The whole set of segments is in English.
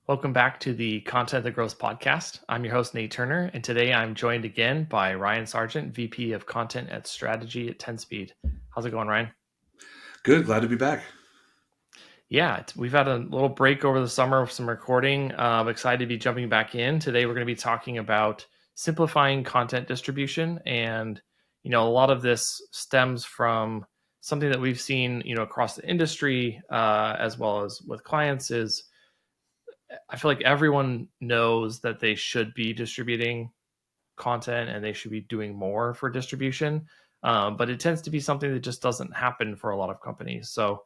Welcome back to the Content That Grows podcast. I'm your host, Nate Turner, and today I'm joined again by Ryan Sargent, VP of Content at Strategy at 10 Speed. How's it going, Ryan? Good. Glad to be back. Yeah, we've had a little break over the summer of some recording. I'm excited to be jumping back in. Today, we're going to be talking about simplifying content distribution. And, a lot of this stems from something that we've seen, across the industry, as well as with clients is I feel like everyone knows that they should be distributing content and they should be doing more for distribution. But it tends to be something that just doesn't happen for a lot of companies. So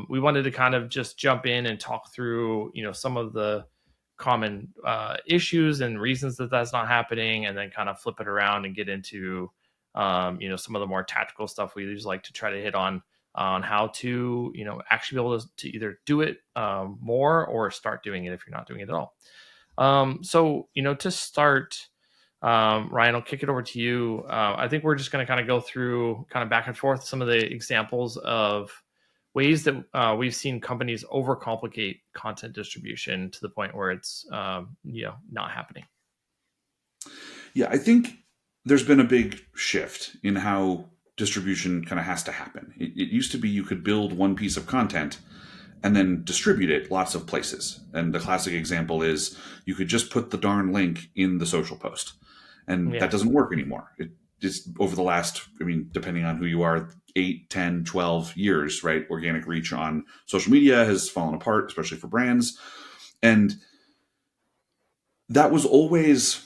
we wanted to kind of just jump in and talk through, some of the common issues and reasons that that's not happening, and then kind of flip it around and get into, some of the more tactical stuff we usually like to try to hit on how to, actually be able to either do it more or start doing it if you're not doing it at all. So, to start, Ryan, I'll kick it over to you. I think we're just going to kind of go through kind of back and forth some of the examples of ways that we've seen companies overcomplicate content distribution to the point where it's, not happening. Yeah, I think there's been a big shift in how distribution kind of has to happen. It used to be you could build one piece of content and then distribute it lots of places. And the classic example is you could just put the darn link in the social post. And that doesn't work anymore. It just over the last, depending on who you are, 8, 10, 12 years, right? Organic reach on social media has fallen apart, especially for brands. And that was always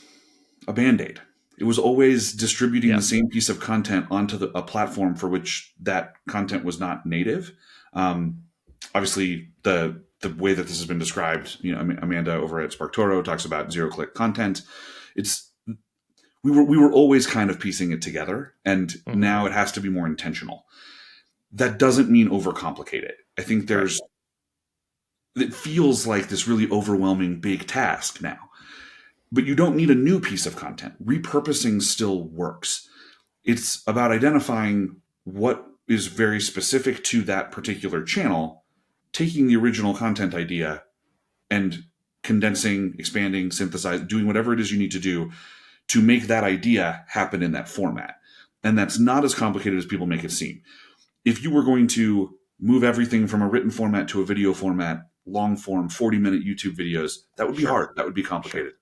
a Band-Aid. It was always distributing the same piece of content onto a platform for which that content was not native. Obviously, the way that this has been described, Amanda over at SparkToro talks about zero-click content. We were always kind of piecing it together, and now it has to be more intentional. That doesn't mean overcomplicate it. I think it feels like this really overwhelming big task now. But you don't need a new piece of content. Repurposing still works. It's about identifying what is very specific to that particular channel, taking the original content idea and condensing, expanding, synthesizing, doing whatever it is you need to do to make that idea happen in that format. And that's not as complicated as people make it seem. If you were going to move everything from a written format to a video format, long form, 40-minute YouTube videos, that would be hard. That would be complicated.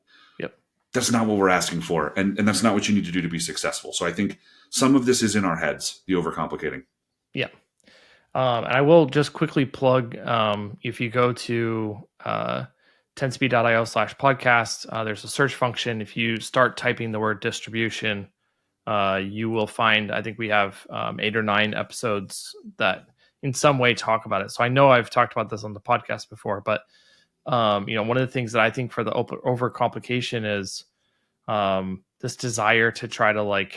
That's not what we're asking for. And that's not what you need to do to be successful. So I think some of this is in our heads, the overcomplicating. Yeah. And I will just quickly plug, if you go to 10speed.io/podcast, there's a search function. If you start typing the word distribution, you will find, I think we have 8 or 9 episodes that in some way talk about it. So I know I've talked about this on the podcast before, but one of the things that I think for the overcomplication is this desire to try to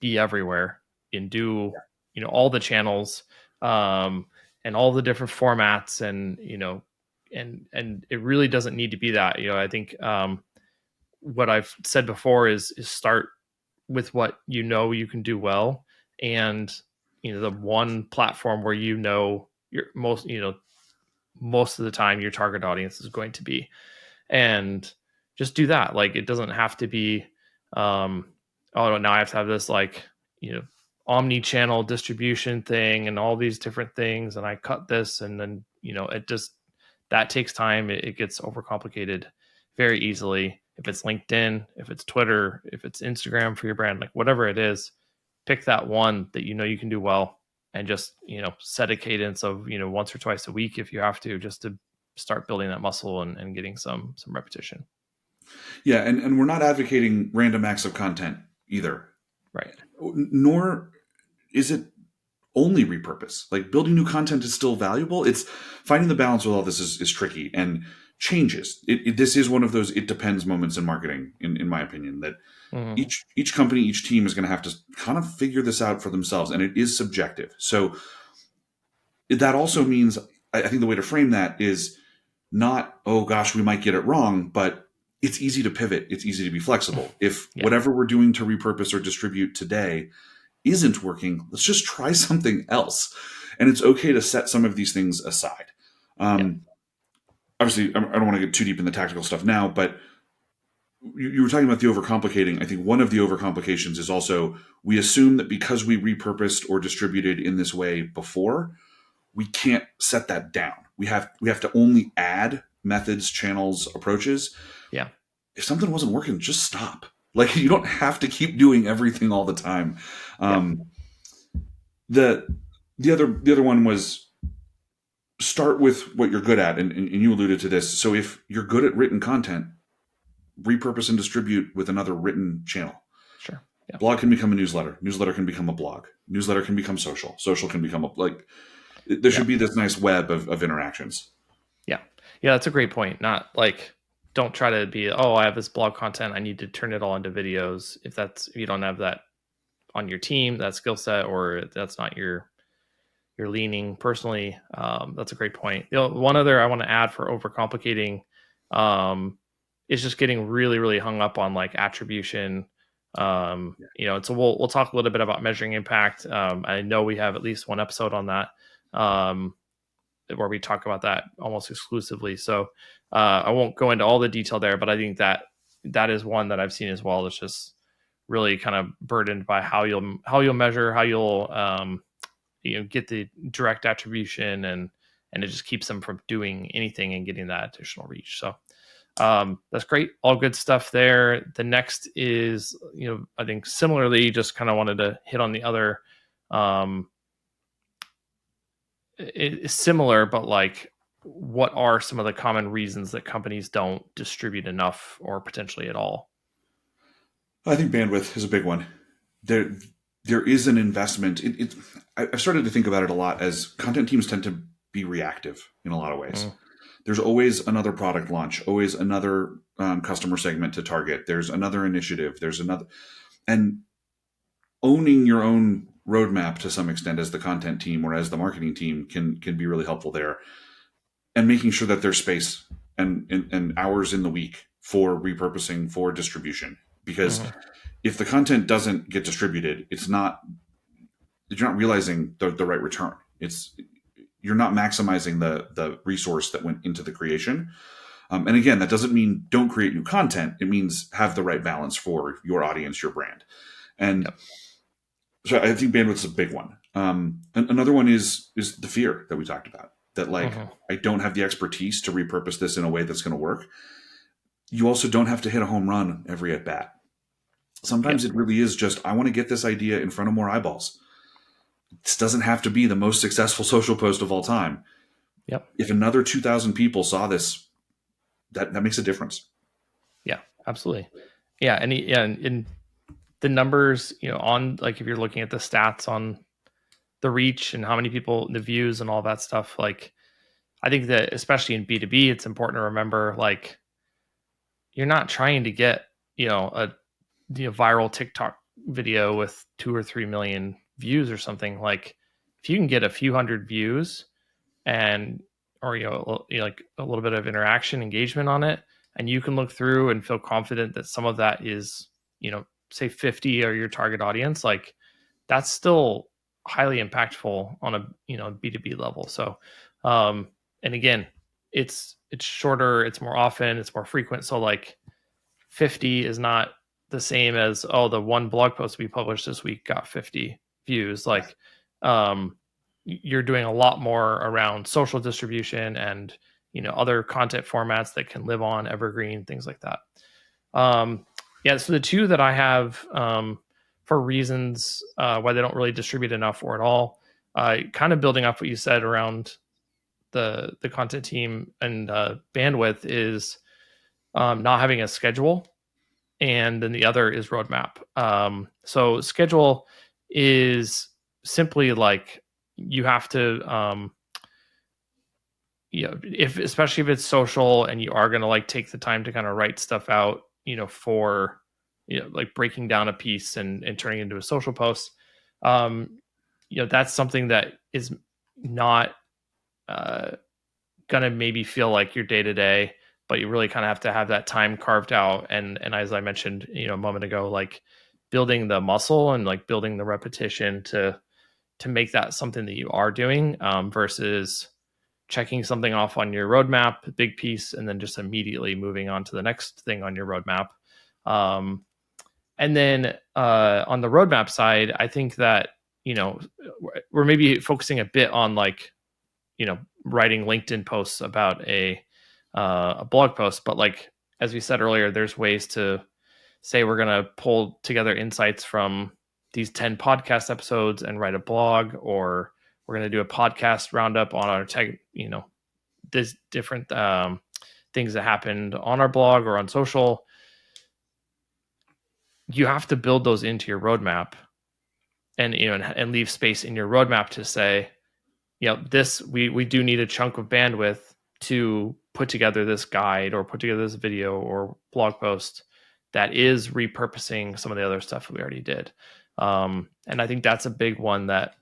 be everywhere and do, all the channels and all the different formats and it really doesn't need to be that. I think what I've said before is start with what you can do well, and the one platform where you're most of the time your target audience is going to be, and just do that. It doesn't have to be now I have to have this omni-channel distribution thing and all these different things, and I cut this, and then that takes time. It gets overcomplicated very easily. If it's LinkedIn, if it's Twitter, if it's Instagram for your brand, whatever it is, pick that one that you can do well, and just set a cadence of once or twice a week if you have to, just to start building that muscle and getting some repetition. Yeah, and we're not advocating random acts of content either. Right. Nor is it only repurpose. Building new content is still valuable. It's finding the balance with all this is tricky and changes. This is one of those it depends moments in marketing, in my opinion, that each company, each team is going to have to kind of figure this out for themselves, and it is subjective. So that also means, I think the way to frame that is not, oh gosh, we might get it wrong, but it's easy to pivot. It's easy to be flexible. If whatever we're doing to repurpose or distribute today isn't working, let's just try something else. And it's okay to set some of these things aside. obviously, I don't want to get too deep in the tactical stuff now, but you were talking about the overcomplicating. I think one of the overcomplications is also we assume that because we repurposed or distributed in this way before, we can't set that down. We have to only add methods, channels, approaches. Yeah. If something wasn't working, just stop. Like you don't have to keep doing everything all the time. Yeah. Um, the the other one was start with what you're good at, and you alluded to this. So if you're good at written content, repurpose and distribute with another written channel. Sure. Yeah. Blog can become a newsletter. Newsletter can become a blog. Newsletter can become social. Social can become there Yeah. should be this nice web of interactions. Yeah. Yeah. That's a great point. Not like, don't try to be, oh, I have this blog content, I need to turn it all into videos. If you don't have that on your team, that skill set, or that's not your leaning personally, that's a great point. One other I want to add for overcomplicating, is just getting really, really hung up on like attribution. So we'll talk a little bit about measuring impact. I know we have at least one episode on that, where we talk about that almost exclusively. So I won't go into all the detail there, but I think that is one that I've seen as well. That's just really kind of burdened by how you'll measure, how you'll get the direct attribution, and it just keeps them from doing anything and getting that additional reach. So that's great. All good stuff there. The next is, I think similarly, just kind of wanted to hit on the other, it's similar, but like, what are some of the common reasons that companies don't distribute enough or potentially at all? I think bandwidth is a big one. There is an investment. I've started to think about it a lot as content teams tend to be reactive in a lot of ways. Mm. There's always another product launch, always another customer segment to target. There's another initiative. There's another, and owning your own roadmap to some extent as the content team or as the marketing team can be really helpful there, and making sure that there's space and hours in the week for repurposing, for distribution. Because Mm-hmm. if the content doesn't get distributed, you're not realizing the right return. You're not maximizing the resource that went into the creation. And again, that doesn't mean don't create new content. It means have the right balance for your audience, your brand. And Yep. so I think bandwidth is a big one. And another one is the fear that we talked about, that like, Mm-hmm. I don't have the expertise to repurpose this in a way that's going to work. You also don't have to hit a home run every at bat. Sometimes Yep. it really is just, I want to get this idea in front of more eyeballs. This doesn't have to be the most successful social post of all time. Yep. If another 2,000 people saw this, that makes a difference. Yeah, absolutely. Yeah. And the numbers, on, like, if you're looking at the stats on the reach and how many people, the views and all that stuff, like, I think that especially in B2B, it's important to remember, like, you're not trying to get, a viral TikTok video with 2 or 3 million views or something. Like, if you can get a few hundred views, and or like a little bit of interaction, engagement on it, and you can look through and feel confident that some of that is, say 50 or your target audience, like, that's still highly impactful on a B2B level. So and again, it's shorter, it's more often, it's more frequent. So like, 50 is not the same as, oh, the one blog post we published this week got 50 views. Like, you're doing a lot more around social distribution and other content formats that can live on, evergreen, things like that. Yeah, so the two that I have, for reasons why they don't really distribute enough or at all, kind of building up what you said around the content team and bandwidth, is not having a schedule, and then the other is roadmap. So schedule is simply like, you have to, especially if it's social and you are going to like take the time to kind of write stuff out, for, like breaking down a piece and turning it into a social post. That's something that is not going to maybe feel like your day to day, but you really kind of have to have that time carved out. And as I mentioned, a moment ago, like, building the muscle and like building the repetition to make that something that you are doing, versus checking something off on your roadmap, big piece, and then just immediately moving on to the next thing on your roadmap. And then on the roadmap side, I think that, we're maybe focusing a bit on like, writing LinkedIn posts about a blog post, but like, as we said earlier, there's ways to say we're going to pull together insights from these 10 podcast episodes and write a blog, or we're going to do a podcast roundup on our tech, this different things that happened on our blog or on social. You have to build those into your roadmap, and and leave space in your roadmap to say, this we do need a chunk of bandwidth to put together this guide or put together this video or blog post that is repurposing some of the other stuff we already did. And I think that's a big one, that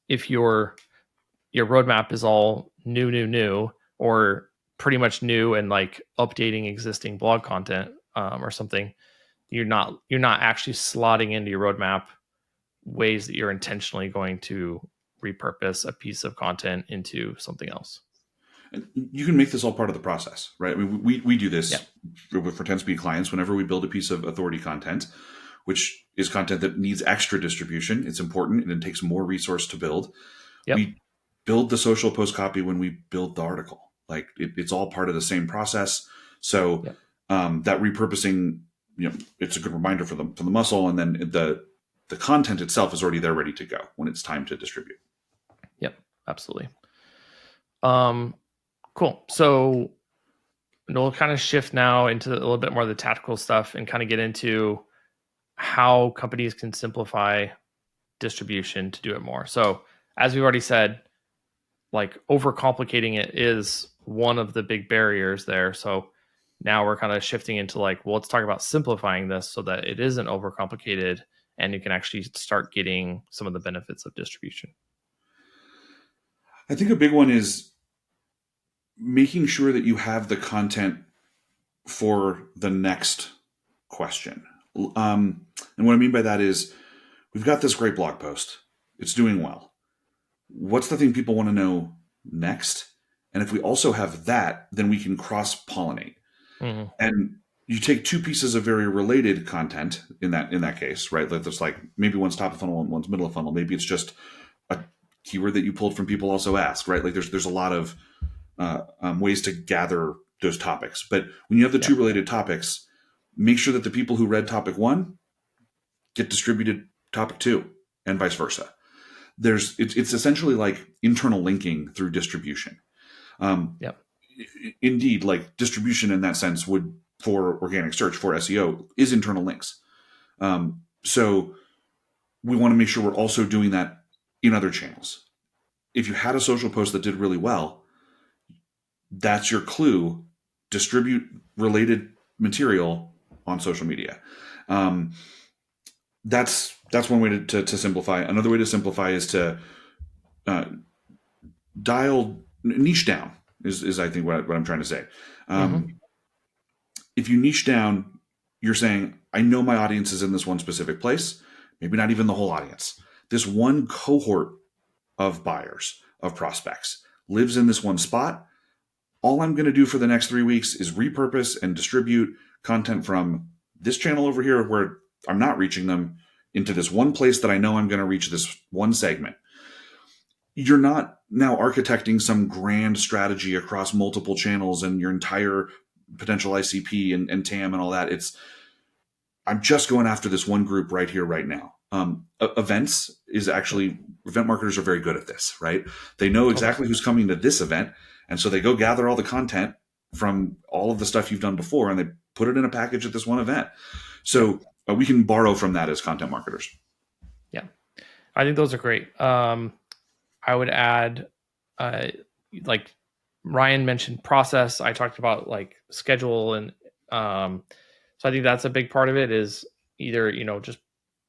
if your roadmap is all new, or pretty much new and like updating existing blog content or something, you're not actually slotting into your roadmap ways that you're intentionally going to repurpose a piece of content into something else. And you can make this all part of the process, right? I mean, we do this for 10 speed clients whenever we build a piece of authority content, which is content that needs extra distribution. It's important and it takes more resource to build. Yep. We build the social post copy when we build the article. Like it's all part of the same process. So that repurposing, it's a good reminder for the muscle, and then the content itself is already there ready to go when it's time to distribute. Yep, absolutely. Cool. So we'll kind of shift now into a little bit more of the tactical stuff and kind of get into how companies can simplify distribution to do it more. So as we've already said, like overcomplicating it is one of the big barriers there. So now we're kind of shifting into like, well, let's talk about simplifying this so that it isn't overcomplicated and you can actually start getting some of the benefits of distribution. I think a big one is making sure that you have the content for the next question. And what I mean by that is, we've got this great blog post. It's doing well. What's the thing people want to know next? And if we also have that, then we can cross-pollinate. Mm-hmm. And you take two pieces of very related content in that case, right? There's like maybe one's top of funnel and one's middle of funnel. Maybe it's just a keyword that you pulled from people also ask, right? Like there's a lot of ways to gather those topics. But when you have the two related topics, make sure that the people who read topic one get distributed topic two, and vice versa. It's essentially like internal linking through distribution. Indeed, like distribution in that sense would, for organic search, for SEO, is internal links. So we want to make sure we're also doing that in other channels. If you had a social post that did really well, that's your clue. Distribute related material on social media. That's one way to simplify. Another way to simplify is to niche down. Is I think what I'm trying to say. If you niche down, you're saying, I know my audience is in this one specific place, maybe not even the whole audience. This one cohort of buyers, of prospects, lives in this one spot. All I'm going to do for the next 3 weeks is repurpose and distribute content from this channel over here where I'm not reaching them into this one place that I know I'm going to reach this one segment. You're not now architecting some grand strategy across multiple channels and your entire potential ICP and TAM and all that. I'm just going after this one group right here, right now. Events is actually, event marketers are very good at this, right? They know exactly who's coming to this event. And so they go gather all the content from all of the stuff you've done before and they put it in a package at this one event. So we can borrow from that as content marketers. Yeah, I think those are great. I would add, like Ryan mentioned process. I talked about like schedule. And so I think that's a big part of it, is either, just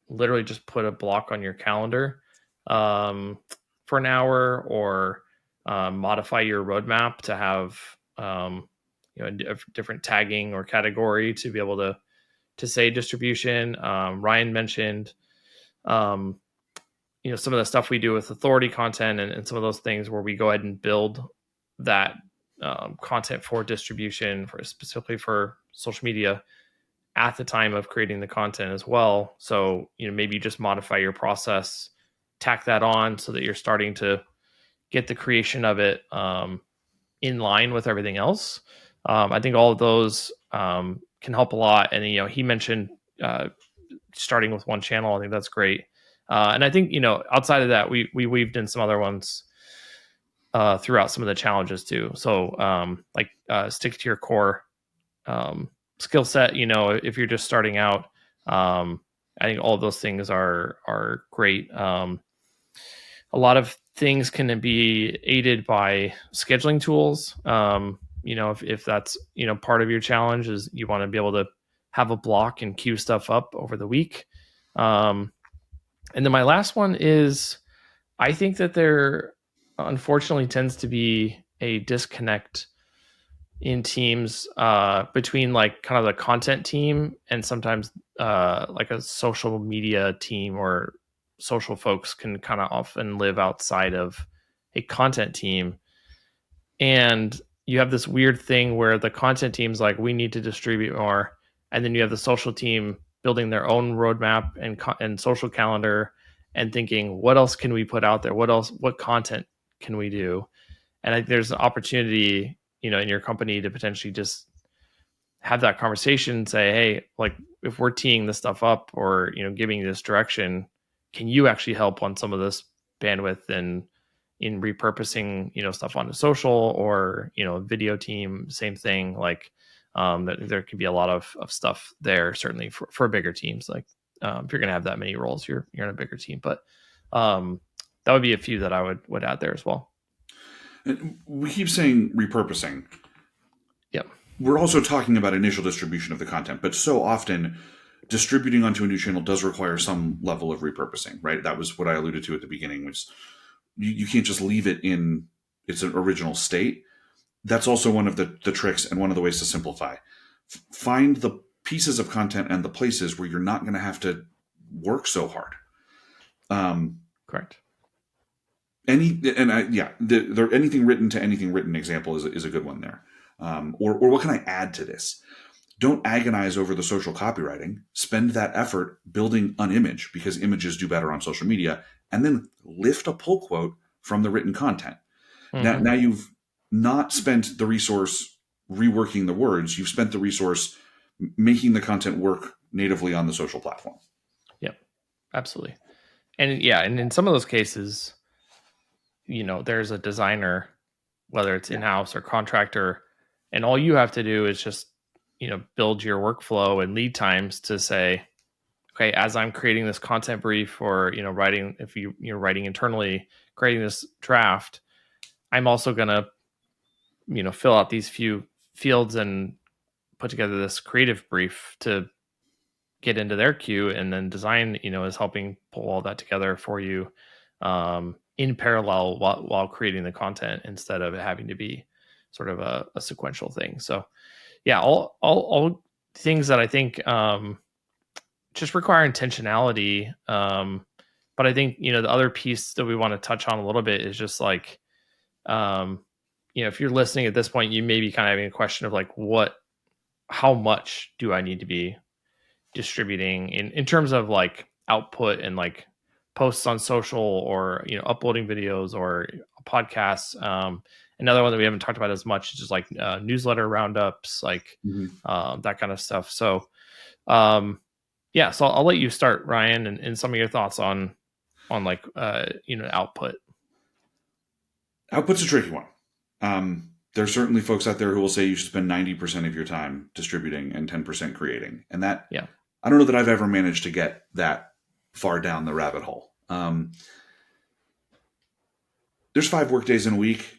literally just put a block on your calendar for an hour, or modify your roadmap to have a different tagging or category to be able to say distribution. Ryan mentioned some of the stuff we do with authority content and some of those things where we go ahead and build that content for distribution, for specifically for social media, at the time of creating the content as well. So, maybe you just modify your process, tack that on so that you're starting to get the creation of it in line with everything else. I think all of those can help a lot. And, he mentioned starting with one channel. I think that's great. And I think, outside of that, we weaved in some other ones throughout some of the challenges too. So stick to your core skill set. If you're just starting out, I think all of those things are great. A lot of things can be aided by scheduling tools. If that's part of your challenge is you want to be able to have a block and queue stuff up over the week. And then my last one is, I think that there unfortunately tends to be a disconnect in teams between like kind of the content team and sometimes like a social media team, or social folks can kind of often live outside of a content team. And you have this weird thing where the content team's like, we need to distribute more. And then you have the social team building their own roadmap and social calendar and thinking, what else can we put out there? What content can we do? And I think there's an opportunity, in your company to potentially just have that conversation and say, hey, like if we're teeing this stuff up or, giving you this direction, can you actually help on some of this bandwidth and in repurposing, stuff onto social, or, video team, same thing. Like there could be a lot of stuff there, certainly for bigger teams. Like if you're going to have that many roles, you're in a bigger team, but that would be a few that I would add there as well. And we keep saying repurposing. Yep. We're also talking about initial distribution of the content, but so often distributing onto a new channel does require some level of repurposing, right? That was what I alluded to at the beginning, which you can't just leave it in its original state. That's also one of the tricks and one of the ways to simplify. Find the pieces of content and the places where you're not going to have to work so hard. Correct. Anything written to anything written example is a good one there. Or what can I add to this? Don't agonize over the social copywriting. Spend that effort building an image, because images do better on social media, and then lift a pull quote from the written content. Mm-hmm. Now you've not spent the resource reworking the words. You've spent the resource making the content work natively on the social platform. Yep, absolutely. And in some of those cases, there's a designer, whether it's in-house or contractor, and all you have to do is just, build your workflow and lead times to say, okay, as I'm creating this content brief, or, writing, if you're writing internally, creating this draft, I'm also going to, fill out these few fields and put together this creative brief to get into their queue, and then design, is helping pull all that together for you in parallel while creating the content, instead of it having to be sort of a sequential thing. So yeah, all things that I think just require intentionality. But I think, the other piece that we want to touch on a little bit is just like, if you're listening at this point, you may be kind of having a question of like, how much do I need to be distributing in terms of like output and like posts on social, or, uploading videos or podcasts. Another one that we haven't talked about as much is just like newsletter roundups, like that kind of stuff. So, so I'll let you start, Ryan, and some of your thoughts on like, output. Output's a tricky one. There's certainly folks out there who will say you should spend 90% of your time distributing and 10% creating. And that, I don't know that I've ever managed to get that far down the rabbit hole. There's 5 work days in a week.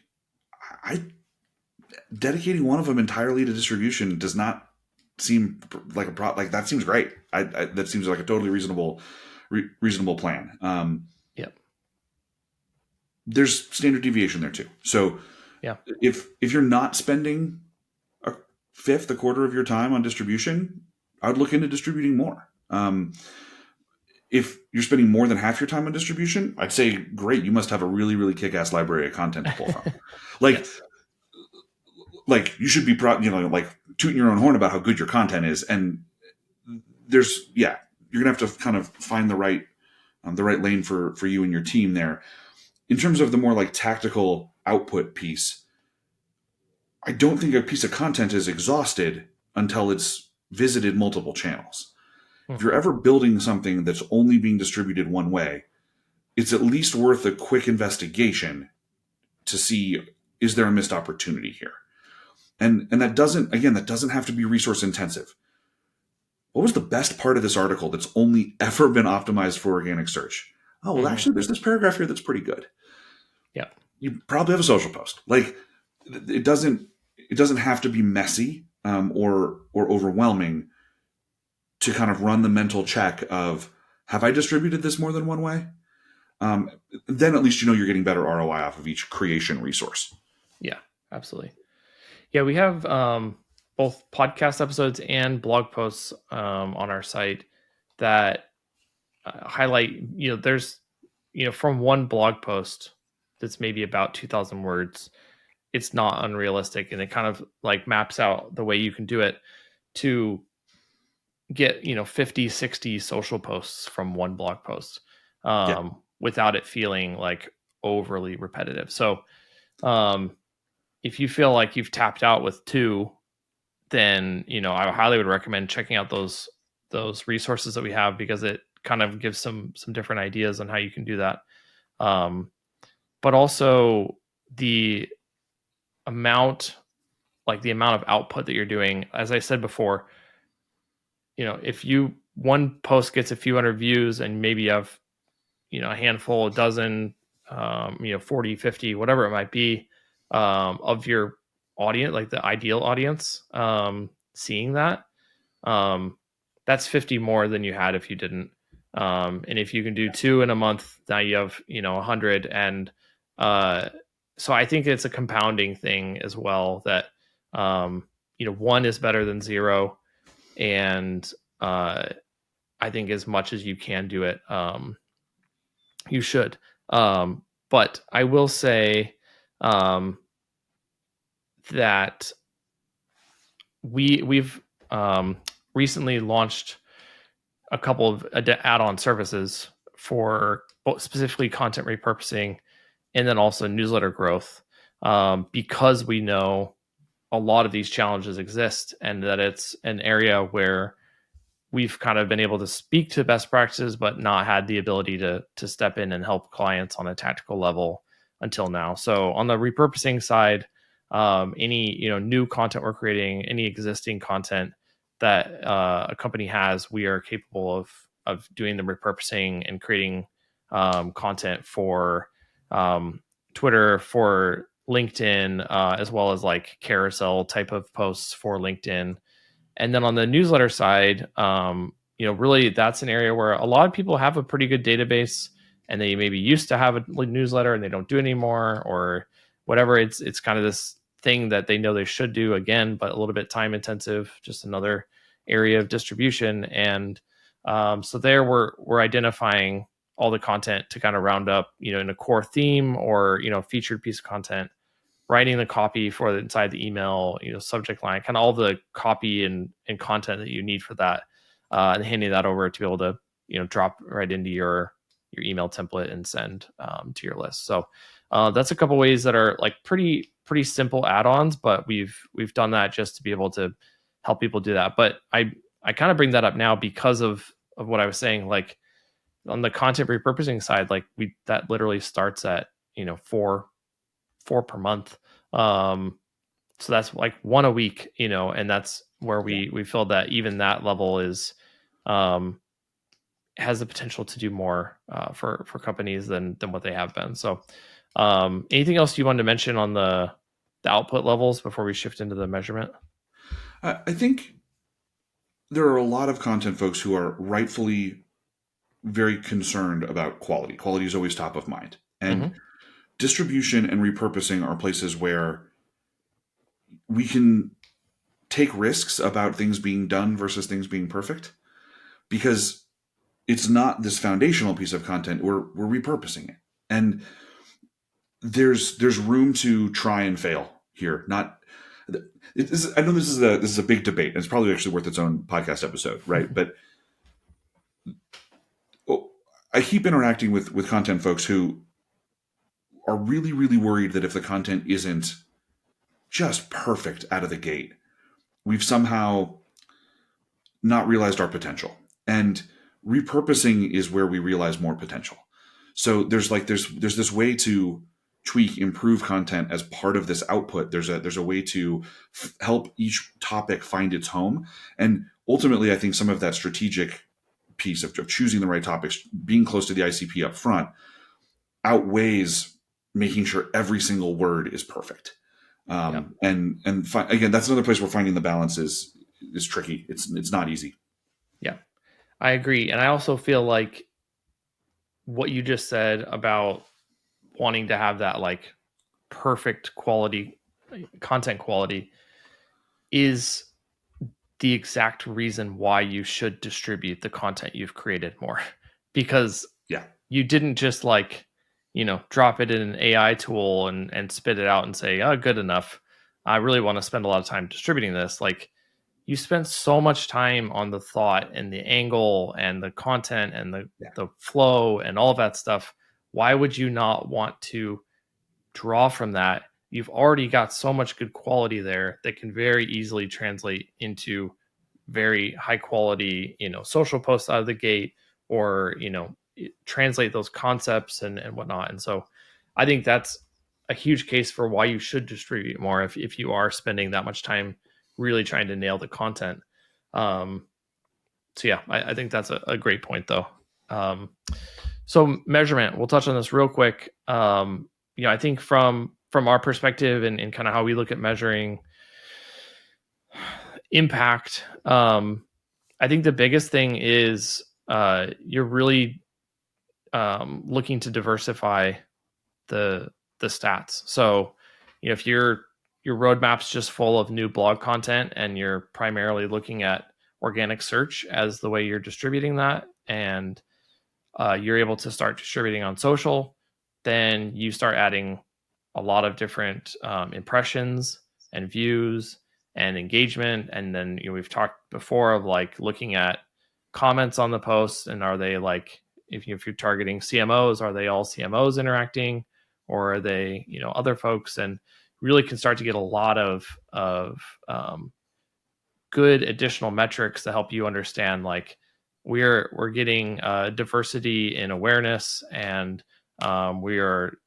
Dedicating one of them entirely to distribution does not seem like like that seems great. That seems like a totally reasonable plan. There's standard deviation there too. So if you're not spending a quarter of your time on distribution, I would look into distributing more. If you're spending more than half your time on distribution, I'd say, great, you must have a really, really kick-ass library of content to pull from. Like, like you should be like tooting your own horn about how good your content is. And you're gonna have to kind of find the right lane for you and your team there. In terms of the more like tactical output piece, I don't think a piece of content is exhausted until it's visited multiple channels. If you're Mhm. ever building something that's only being distributed one way, it's at least worth a quick investigation to see, is there a missed opportunity here? And that doesn't have to be resource intensive. What was the best part of this article that's only ever been optimized for organic search? Oh, well, Mhm. actually, there's this paragraph here that's pretty good. Yeah. You probably have a social post. Like it doesn't have to be messy or overwhelming to kind of run the mental check of, have I distributed this more than one way? Um, then at least you know you're getting better ROI off of each creation resource. Yeah, absolutely. Yeah, we have both podcast episodes and blog posts on our site that highlight, there's, from one blog post that's maybe about 2,000 words, it's not unrealistic. And it kind of like maps out the way you can do it to get, 50, 60 social posts from one blog post Yeah, without it feeling like overly repetitive. So um, if you feel like you've tapped out with two, then I highly would recommend checking out those resources that we have, because it kind of gives some different ideas on how you can do that. Um, but also the amount, like the amount of output that you're doing. As I said before, if you one post gets a few hundred views and maybe you have a handful, a dozen, 40, 50, whatever it might be, of your audience, like the ideal audience, seeing that, um, that's 50 more than you had if you didn't. And if you can do two in a month, now you have 100. And uh, so I think it's a compounding thing as well, that one is better than zero. And I think as much as you can do it, you should. But I will say um, that we've recently launched a couple of add-on services for specifically content repurposing, and then also newsletter growth, because we know a lot of these challenges exist, and that it's an area where we've kind of been able to speak to best practices, but not had the ability to step in and help clients on a tactical level until now. So on the repurposing side, any new content we're creating, any existing content that a company has, we are capable of doing the repurposing and creating content for Twitter, for LinkedIn, as well as like carousel type of posts for LinkedIn. And then on the newsletter side, really that's an area where a lot of people have a pretty good database, and they maybe used to have a newsletter and they don't do it anymore, or whatever. It's kind of this thing that they know they should do again, but a little bit time intensive, just another area of distribution. And so there we're identifying all the content to kind of round up, in a core theme or, featured piece of content, writing the copy for the inside the email, subject line, kind of all the copy and content that you need for that, and handing that over to be able to, drop right into your email template and send to your list. So that's a couple ways that are like pretty simple add-ons, but we've done that just to be able to help people do that. But I kind of bring that up now because of what I was saying, like on the content repurposing side, like that literally starts at, four per month. Um, so that's like one a week, and that's where yeah. we feel that even that level is um, has the potential to do more for companies than what they have been. So, anything else you wanted to mention on the output levels before we shift into the measurement? I think there are a lot of content folks who are rightfully very concerned about quality. Quality is always top of mind. And Mm-hmm. distribution and repurposing are places where we can take risks about things being done versus things being perfect, because it's not this foundational piece of content. We're repurposing it. And there's room to try and fail here. Not I know this is a big debate, and it's probably actually worth its own podcast episode, right? But I keep interacting with content folks who are really, really worried that if the content isn't just perfect out of the gate, we've somehow not realized our potential. And repurposing is where we realize more potential. So there's this way to tweak, improve content as part of this output. There's a way to help each topic find its home. And ultimately, I think some of that strategic piece of choosing the right topics, being close to the ICP up front, outweighs making sure every single word is perfect. Yeah. Again, that's another place where finding the balance is tricky. It's not easy. Yeah, I agree. And I also feel like what you just said about wanting to have that like perfect quality content quality is the exact reason why you should distribute the content you've created more. Because Yeah, you didn't just like, drop it in an AI tool and spit it out and say, oh, good enough. I really want to spend a lot of time distributing this. Like, you spent so much time on the thought and the angle and the content and yeah, the flow and all of that stuff. Why would you not want to draw from that? You've already got so much good quality there that can very easily translate into very high quality, social posts out of the gate, or, translate those concepts and whatnot. And so I think that's a huge case for why you should distribute more if you are spending that much time really trying to nail the content. Um, so yeah, I think that's a great point though. So measurement, we'll touch on this real quick. I think from our perspective and kind of how we look at measuring impact, I think the biggest thing is you're really looking to diversify the stats. So, if your roadmap's just full of new blog content and you're primarily looking at organic search as the way you're distributing that, and you're able to start distributing on social, then you start adding a lot of different impressions and views and engagement. And then we've talked before of like looking at comments on the posts, and are they like, if you're targeting CMOs, are they all CMOs interacting, or are they other folks? And really can start to get a lot of good additional metrics to help you understand like we're getting diversity in awareness, and we are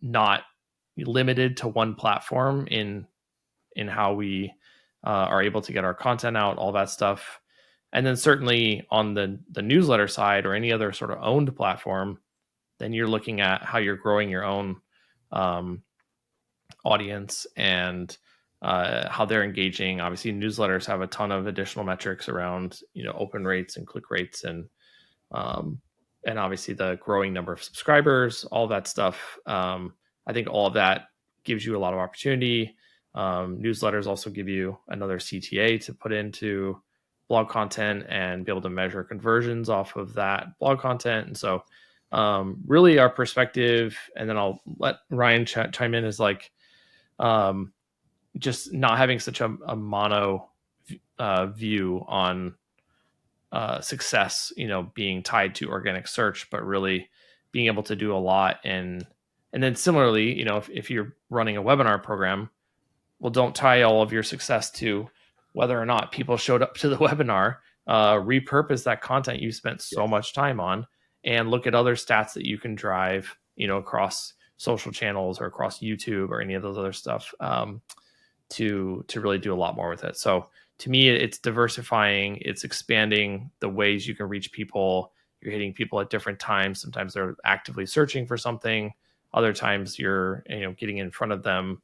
not limited to one platform in how we are able to get our content out, all that stuff. And then certainly on the newsletter side or any other sort of owned platform, then you're looking at how you're growing your own audience and how they're engaging. Obviously, newsletters have a ton of additional metrics around open rates and click rates, and obviously the growing number of subscribers, all that stuff. I think all of that gives you a lot of opportunity. Newsletters also give you another CTA to put into blog content and be able to measure conversions off of that blog content. And so really our perspective, and then I'll let Ryan chime in, is like just not having such a mono view on success, being tied to organic search, but really being able to do a lot. And then similarly, if you're running a webinar program, well, don't tie all of your success to whether or not people showed up to the webinar. Repurpose that content you spent so much time on, and look at other stats that you can drive, across social channels or across YouTube or any of those other stuff, to really do a lot more with it. So to me, it's diversifying, it's expanding the ways you can reach people. You're hitting people at different times. Sometimes they're actively searching for something. Other times you're getting in front of them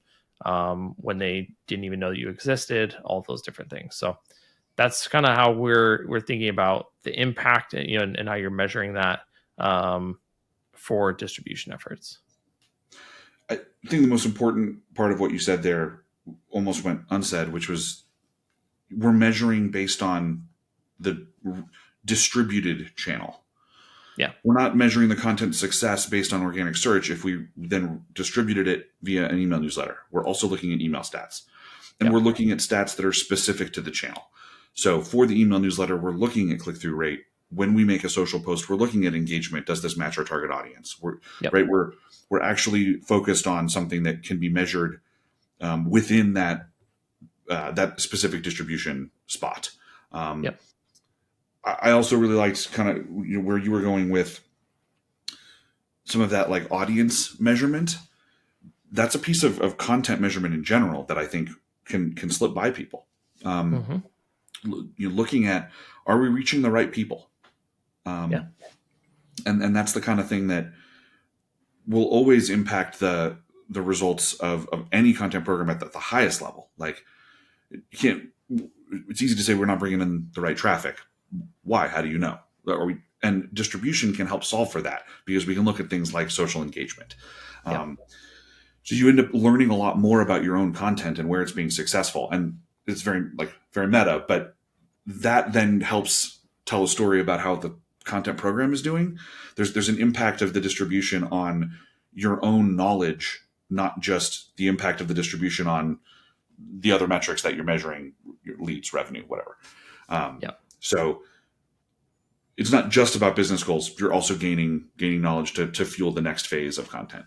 when they didn't even know that you existed. All of those different things. So that's kind of how we're thinking about the impact, and how you're measuring that for distribution efforts. I think the most important part of what you said there almost went unsaid, which was we're measuring based on the distributed channel. Yeah. We're not measuring the content success based on organic search if we then distributed it via an email newsletter. We're also looking at email stats. And we're looking at stats that are specific to the channel. So for the email newsletter, we're looking at click-through rate. When we make a social post, we're looking at engagement. Does this match our target audience? Right? We're actually focused on something that can be measured within that specific distribution spot. I also really liked kind of where you were going with some of that like audience measurement. That's a piece of content measurement in general that I think can slip by people. You're looking at, are we reaching the right people? And that's the kind of thing that will always impact the results of any content program at the highest level. Like, it's easy to say we're not bringing in the right traffic. Why? How do you know? And distribution can help solve for that, because we can look at things like social engagement. So you end up learning a lot more about your own content and where it's being successful. And it's very meta, but that then helps tell a story about how the content program is doing. There's an impact of the distribution on your own knowledge, not just the impact of the distribution on the other metrics that you're measuring, your leads, revenue, whatever. So it's not just about business goals. You're also gaining knowledge to fuel the next phase of content.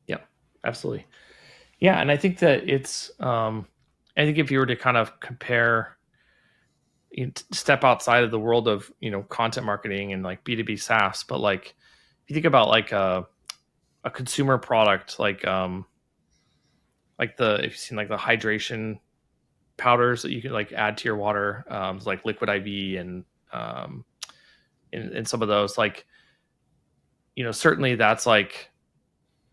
Yeah, absolutely. Yeah. And I think that it's, I think if you were to kind of compare, step outside of the world of, content marketing and like B2B SaaS, but like, if you think about like a consumer product, like if you've seen like the hydration powders that you can like add to your water, like Liquid IV and some of those, like, certainly that's like,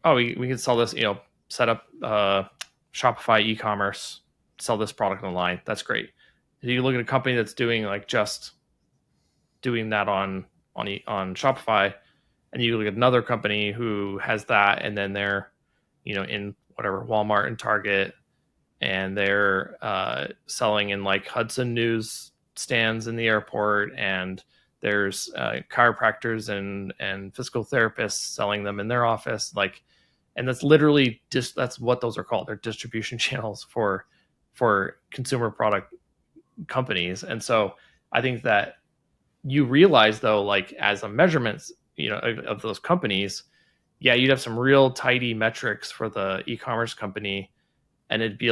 oh, we can sell this, set up Shopify e-commerce, sell this product online. That's great. If you look at a company that's doing like just doing that on Shopify, and you look at another company who has that, and then they're, in whatever Walmart and Target, and they're selling in like Hudson News stands in the airport, and there's chiropractors and physical therapists selling them in their office, like, and that's literally just, that's what those are called. They're distribution channels for consumer product companies. And so I think that you realize, though, like as a measurements, of those companies, you'd have some real tidy metrics for the e-commerce company, and it'd be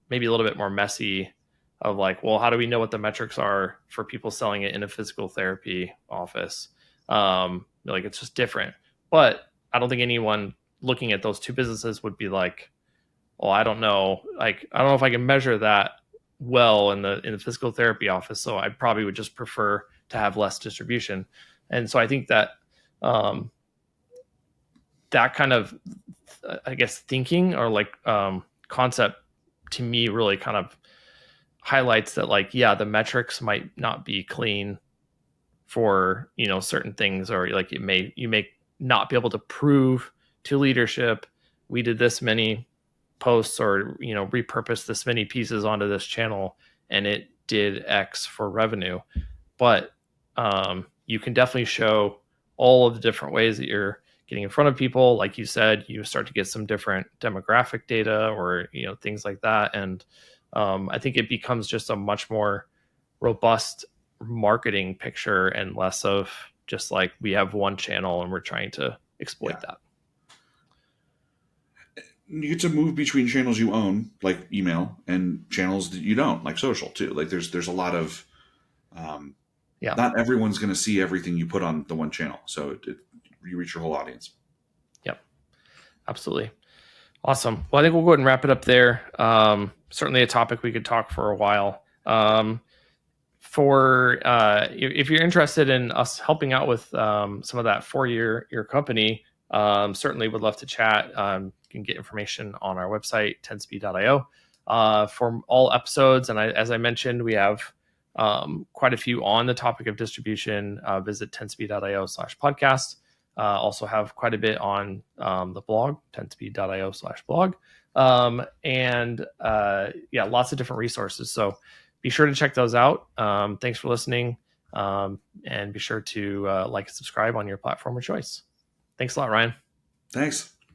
maybe a little bit more messy of like, well, how do we know what the metrics are for people selling it in a physical therapy office? Like, it's just different. But I don't think anyone looking at those two businesses would be like, well, I don't know. Like, I don't know if I can measure that well in the physical therapy office. So I probably would just prefer to have less distribution. And so I think that that kind of, I guess, thinking or like concept to me really kind of highlights that, like, the metrics might not be clean for, certain things, or like you may not be able to prove to leadership, we did this many posts, or, repurpose this many pieces onto this channel and it did X for revenue. But you can definitely show all of the different ways that you're getting in front of people. Like you said, you start to get some different demographic data, or, things like that. And I think it becomes just a much more robust marketing picture, and less of just like, we have one channel and we're trying to exploit that. You get to move between channels you own, like email, and channels that you don't, like social too. Like there's a lot of, not everyone's going to see everything you put on the one channel. So you reach your whole audience. Yep. Absolutely. Awesome. Well, I think we'll go ahead and wrap it up there. Certainly a topic we could talk for a while. If you're interested in us helping out with some of that for your company, certainly would love to chat. You can get information on our website, 10speed.io, for all episodes. And as I mentioned, we have quite a few on the topic of distribution. Visit 10speed.io/podcast. Also have quite a bit on the blog, 10speed.io/blog. Lots of different resources. So be sure to check those out. Thanks for listening. And be sure to like and subscribe on your platform of choice. Thanks a lot, Ryan. Thanks.